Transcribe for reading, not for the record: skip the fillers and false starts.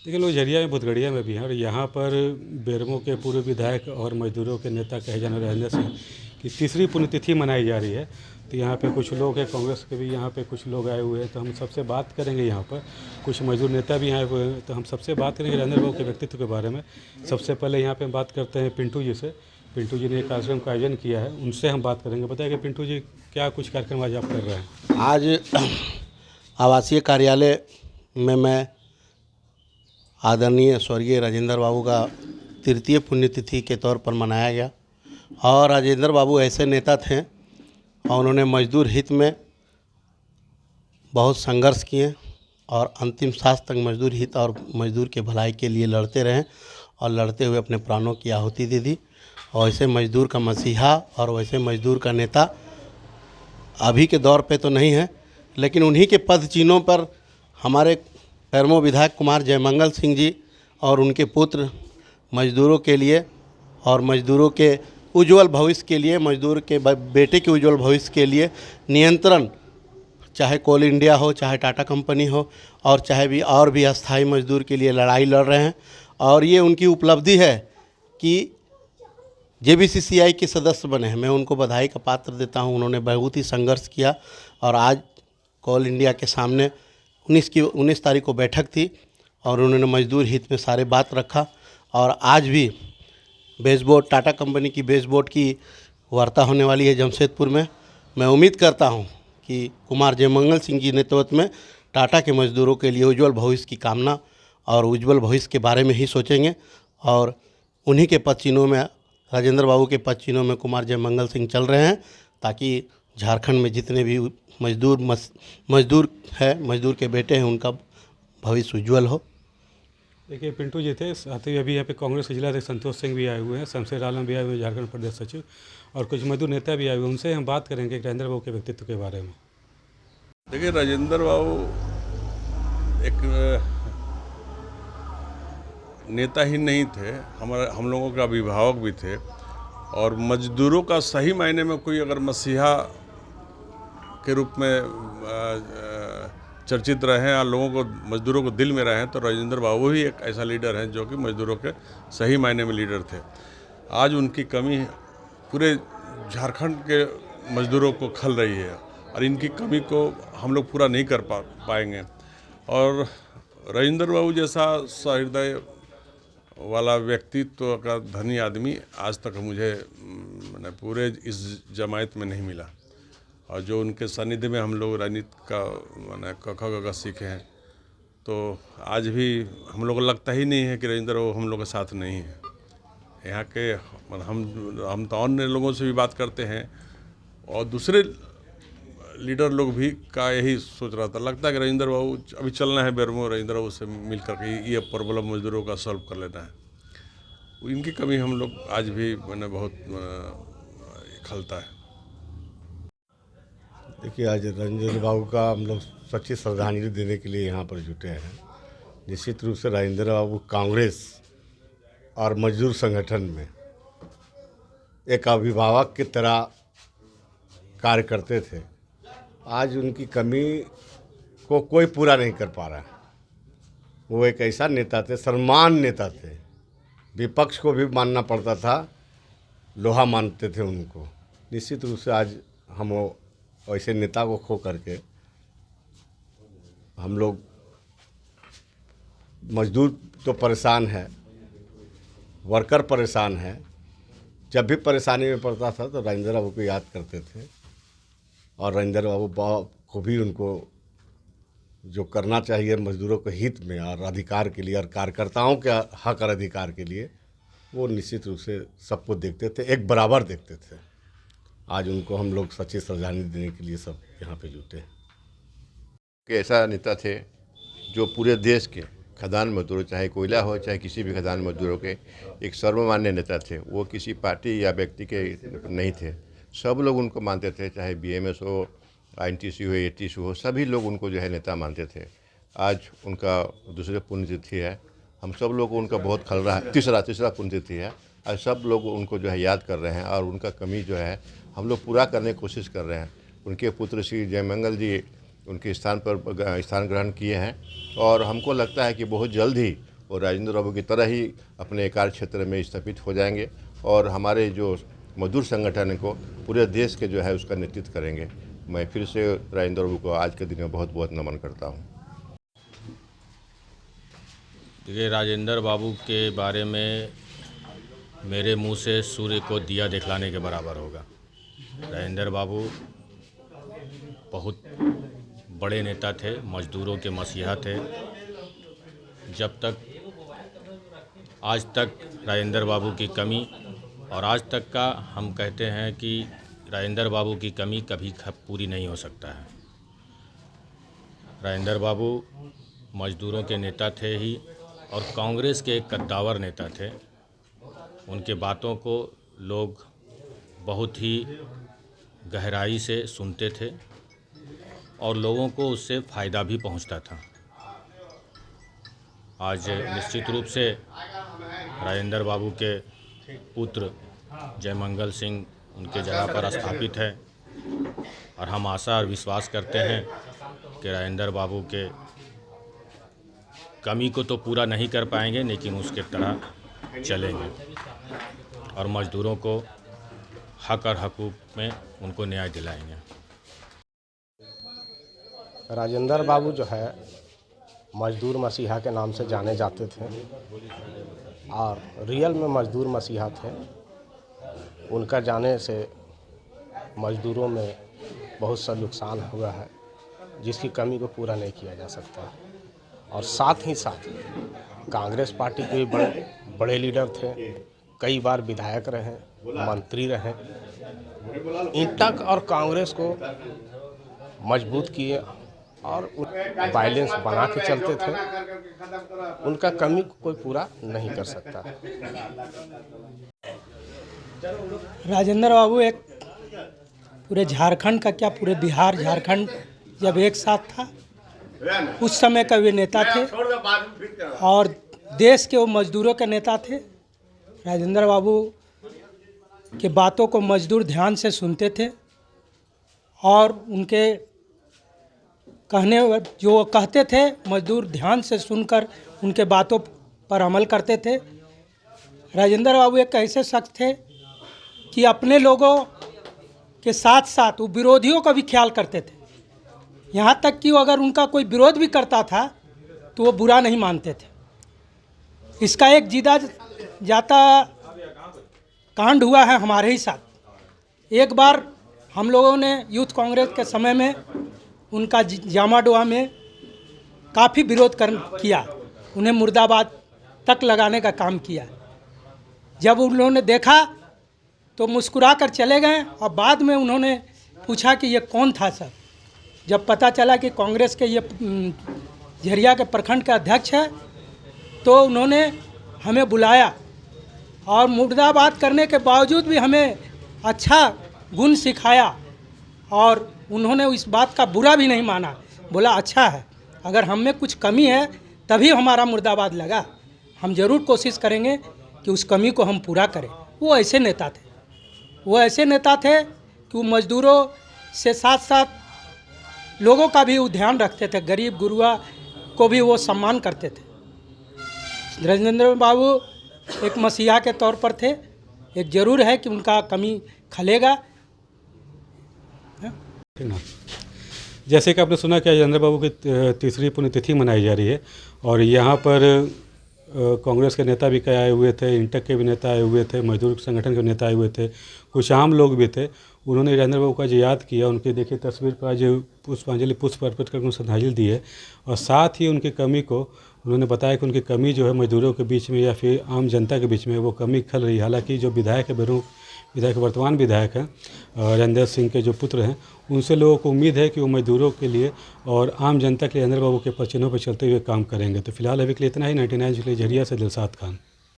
देखिए, लोग झरिया में भूतगड़िया में भी हैं और यहाँ पर बेरमो के पूर्व विधायक और मजदूरों के नेता कहे जाने वाले राजेंद्र सिंह की तीसरी पुण्यतिथि मनाई जा रही है। तो यहाँ पे कुछ लोग हैं, कांग्रेस के भी यहाँ पे कुछ लोग आए हुए हैं, तो हम सबसे बात करेंगे। यहाँ पर कुछ मजदूर नेता भी आए हुए हैं, तो हम सबसे बात करेंगे राजेंद्र बाबू के व्यक्तित्व के बारे में। सबसे पहले यहाँ पे बात करते हैं पिंटू जी से। पिंटू जी ने एक कार्यक्रम का आयोजन किया है, उनसे हम बात करेंगे। बताइए कि पिंटू जी, क्या कुछ कार्यक्रम आज आप कर रहे हैं? आज आवासीय कार्यालय में मैं आदरणीय स्वर्गीय राजेंद्र बाबू का तृतीय पुण्यतिथि के तौर पर मनाया गया। और राजेंद्र बाबू ऐसे नेता थे और उन्होंने मजदूर हित में बहुत संघर्ष किए और अंतिम सांस तक मजदूर हित और मजदूर के भलाई के लिए लड़ते रहे और लड़ते हुए अपने प्राणों की आहुति दे दी। और वैसे मजदूर का मसीहा और वैसे मजदूर का नेता अभी के दौर पे तो नहीं है, लेकिन उन्हीं के पद चिन्हों पर हमारे बेरमो विधायक कुमार जयमंगल सिंह जी और उनके पुत्र मजदूरों के लिए और मजदूरों के उज्जवल भविष्य के लिए, मजदूर के बेटे के उज्जवल भविष्य के लिए नियंत्रण, चाहे कोल इंडिया हो, चाहे टाटा कंपनी हो और चाहे भी और भी अस्थाई मजदूर के लिए लड़ाई लड़ रहे हैं। और ये उनकी उपलब्धि है कि जेबीसीसीआई के सदस्य बने हैं। मैं उनको बधाई का पात्र देता हूं। उन्होंने बहुत ही संघर्ष किया और आज कोल इंडिया के सामने 19 तारीख को बैठक थी और उन्होंने मजदूर हित में सारे बात रखा। और आज भी बेस बोर्ड, टाटा कंपनी की बेस बोर्ड की वार्ता होने वाली है जमशेदपुर में। मैं उम्मीद करता हूं कि कुमार जयमंगल सिंह जी नेतृत्व में टाटा के मजदूरों के लिए उज्जवल भविष्य की कामना और उज्जवल भविष्य के बारे में ही सोचेंगे। और उन्हीं के पद चिन्हों में, राजेंद्र बाबू के पद चिन्हों में कुमार जयमंगल सिंह चल रहे हैं, ताकि झारखंड में जितने भी मजदूर है, मजदूर के बेटे हैं, उनका भविष्य उज्जवल हो। देखिए, पिंटू जी थे, साथ ही अभी यहाँ पे कांग्रेस के जिला अध्यक्ष संतोष सिंह भी आए हुए हैं, शमशेर आलम भी आए हुए हैं, झारखंड प्रदेश सचिव, और कुछ मजदूर नेता भी आए हुए हैं। उनसे हम बात करेंगे राजेंद्र बाबू के व्यक्तित्व के बारे में। देखिए, राजेंद्र बाबू एक नेता ही नहीं थे, हम लोगों के अभिभावक भी थे और मजदूरों का सही मायने में कोई अगर मसीहा के रूप में चर्चित रहे और लोगों को, मजदूरों को दिल में रहे हैं, तो राजेंद्र बाबू ही एक ऐसा लीडर हैं जो कि मजदूरों के सही मायने में लीडर थे। आज उनकी कमी पूरे झारखंड के मजदूरों को खल रही है और इनकी कमी को हम लोग पूरा नहीं कर पाएंगे। और राजेंद्र बाबू जैसा सहृदय वाला व्यक्तित्व का धनी आदमी आज तक मुझे मैंने पूरे इस जमायत में नहीं मिला। और जो उनके सानिध्य में हम लोग राजनीति का मैंने क सीखे हैं, तो आज भी हम लोग को लगता ही नहीं है कि राजेंद्र बाबू हम लोग के साथ नहीं है। यहाँ के हम तो अन्य लोगों से भी बात करते हैं और दूसरे लीडर लोग भी का यही सोच रहा था, लगता है कि राजेंद्र बाबू अभी चलना है बेरमो, राजेंद्र बाबू से मिल करके ये प्रॉब्लम मजदूरों का सॉल्व कर लेना है। इनकी कमी हम लोग आज भी मैंने बहुत खलता है। देखिए, आज राजेंद्र बाबू का हम लोग सच्ची श्रद्धांजलि देने के लिए यहाँ पर जुटे हैं। निश्चित रूप से राजेंद्र बाबू कांग्रेस और मजदूर संगठन में एक अभिभावक की तरह कार्य करते थे। आज उनकी कमी को कोई पूरा नहीं कर पा रहा है। वो एक ऐसा नेता थे, सम्मान नेता थे, विपक्ष को भी मानना पड़ता था, लोहा मानते थे उनको। निश्चित रूप से आज हम ऐसे नेता को खो करके हम लोग, मजदूर तो परेशान है, वर्कर परेशान है। जब भी परेशानी में पड़ता था तो राजेंद्र बाबू को याद करते थे और राजेंद्र बाबू को भी उनको जो करना चाहिए मजदूरों के हित में और अधिकार के लिए और कार्यकर्ताओं के हक और अधिकार के लिए, वो निश्चित रूप से सबको देखते थे, एक बराबर देखते थे। आज उनको हम लोग सच्ची श्रद्धांजलि देने के लिए सब यहाँ पे जुटे हैं। कि ऐसा नेता थे जो पूरे देश के खदान मजदूरों, चाहे कोयला हो चाहे किसी भी खदान मजदूरों के एक सर्वमान्य नेता थे। वो किसी पार्टी या व्यक्ति के नहीं थे, सब लोग उनको मानते थे, चाहे बीएमएस हो, आईएनटीसी हो, एटीसी हो, सभी लोग उनको जो है नेता मानते थे। आज उनका दूसरे पुण्यतिथि है, हम सब लोग को उनका बहुत खल रहा है। तीसरा पुण्यतिथि है। आज सब लोग उनको जो है याद कर रहे हैं और उनका कमी जो है हम लोग पूरा करने की कोशिश कर रहे हैं। उनके पुत्र श्री जयमंगल जी उनके स्थान पर स्थान ग्रहण किए हैं और हमको लगता है कि बहुत जल्द ही वो राजेंद्र बाबू की तरह ही अपने कार्य क्षेत्र में स्थापित हो जाएंगे और हमारे जो मजदूर संगठन को पूरे देश के जो है उसका नेतृत्व करेंगे। मैं फिर से राजेंद्र बाबू को आज के दिन में बहुत बहुत नमन करता हूँ। देखिए, राजेंद्र बाबू के बारे में मेरे मुंह से सूर्य को दिया दिखलाने के बराबर होगा। राजेंद्र बाबू बहुत बड़े नेता थे, मजदूरों के मसीहा थे। जब तक आज तक राजेंद्र बाबू की कमी, और आज तक का हम कहते हैं कि राजेंद्र बाबू की कमी कभी पूरी नहीं हो सकता है। राजेंद्र बाबू मजदूरों के नेता थे ही और कांग्रेस के एक कद्दावर नेता थे। उनके बातों को लोग बहुत ही गहराई से सुनते थे और लोगों को उससे फ़ायदा भी पहुंचता था। आज निश्चित रूप से राजेंद्र बाबू के पुत्र जयमंगल सिंह उनके जगह पर स्थापित है और हम आशा और विश्वास करते हैं कि राजेंद्र बाबू के कमी को तो पूरा नहीं कर पाएंगे, लेकिन उसके तरह चलेंगे और मजदूरों को हक और हकूक़ में उनको न्याय दिलाएंगे। राजेंद्र बाबू जो है मजदूर मसीहा के नाम से जाने जाते थे और रियल में मजदूर मसीहा थे। उनका जाने से मजदूरों में बहुत सा नुकसान हुआ है जिसकी कमी को पूरा नहीं किया जा सकता। और साथ ही साथ कांग्रेस पार्टी के भी बड़े लीडर थे, कई बार विधायक रहे, मंत्री रहे। इन तक और कांग्रेस को मजबूत किए और बैलेंस बना के चलते थे। उनका कमी कोई पूरा नहीं कर सकता। राजेंद्र बाबू एक पूरे झारखंड का क्या पूरे बिहार झारखंड जब एक साथ था उस समय का वे नेता थे और देश के वो मजदूरों के नेता थे। राजेंद्र बाबू के बातों को मजदूर ध्यान से सुनते थे और उनके कहने जो कहते थे मजदूर ध्यान से सुनकर उनके बातों पर अमल करते थे। राजेंद्र बाबू एक ऐसे शख्स थे कि अपने लोगों के साथ साथ वो विरोधियों का भी ख्याल करते थे। यहाँ तक कि वो अगर उनका कोई विरोध भी करता था तो वो बुरा नहीं मानते थे। इसका एक जीता जाता कांड हुआ है हमारे ही साथ। एक बार हम लोगों ने यूथ कांग्रेस के समय में उनका जामाडोआ में काफ़ी विरोध किया, उन्हें मुर्दाबाद तक लगाने का काम किया। जब उन्होंने देखा तो मुस्कुरा कर चले गए और बाद में उन्होंने पूछा कि ये कौन था सर। जब पता चला कि कांग्रेस के ये झरिया के प्रखंड के अध्यक्ष है तो उन्होंने हमें बुलाया और मुर्दाबाद करने के बावजूद भी हमें अच्छा गुण सिखाया और उन्होंने इस बात का बुरा भी नहीं माना। बोला अच्छा है, अगर हम में कुछ कमी है तभी हमारा मुर्दाबाद लगा, हम ज़रूर कोशिश करेंगे कि उस कमी को हम पूरा करें। वो ऐसे नेता थे, वो ऐसे नेता थे कि वो मज़दूरों से साथ साथ लोगों का भी वो ध्यान रखते थे, गरीब गुरुआ को भी वो सम्मान करते थे। राजेंद्र बाबू एक मसीहा के तौर पर थे। एक ज़रूर है कि उनका कमी खलेगा। जैसे कि आपने सुना कि राजेंद्र बाबू की तीसरी पुण्यतिथि मनाई जा रही है और यहाँ पर कांग्रेस के नेता भी कई आए हुए थे, इंटक के भी नेता आए हुए थे, मजदूर संगठन के नेता आए हुए थे, कुछ आम लोग भी थे। उन्होंने राजेंद्र बाबू का जो याद किया, उनकी देखिए तस्वीर पर आज पुष्प अर्पित करके उन्हें श्रद्धांजलि दी है और साथ ही उनकी कमी को उन्होंने बताया कि उनकी कमी जो है मजदूरों के बीच में या फिर आम जनता के बीच में वो कमी खल रही है। हालांकि जो विधायक है विधायक वर्तमान विधायक हैं राजेंद्र सिंह के जो पुत्र हैं, उनसे लोगों को उम्मीद है कि वो मजदूरों के लिए और आम जनता के लिए राजेंद्र बाबू के चिन्हों पर चलते हुए काम करेंगे। तो फिलहाल अभी के लिए इतना ही। 99 के लिए झरिया से दिलसाद खान।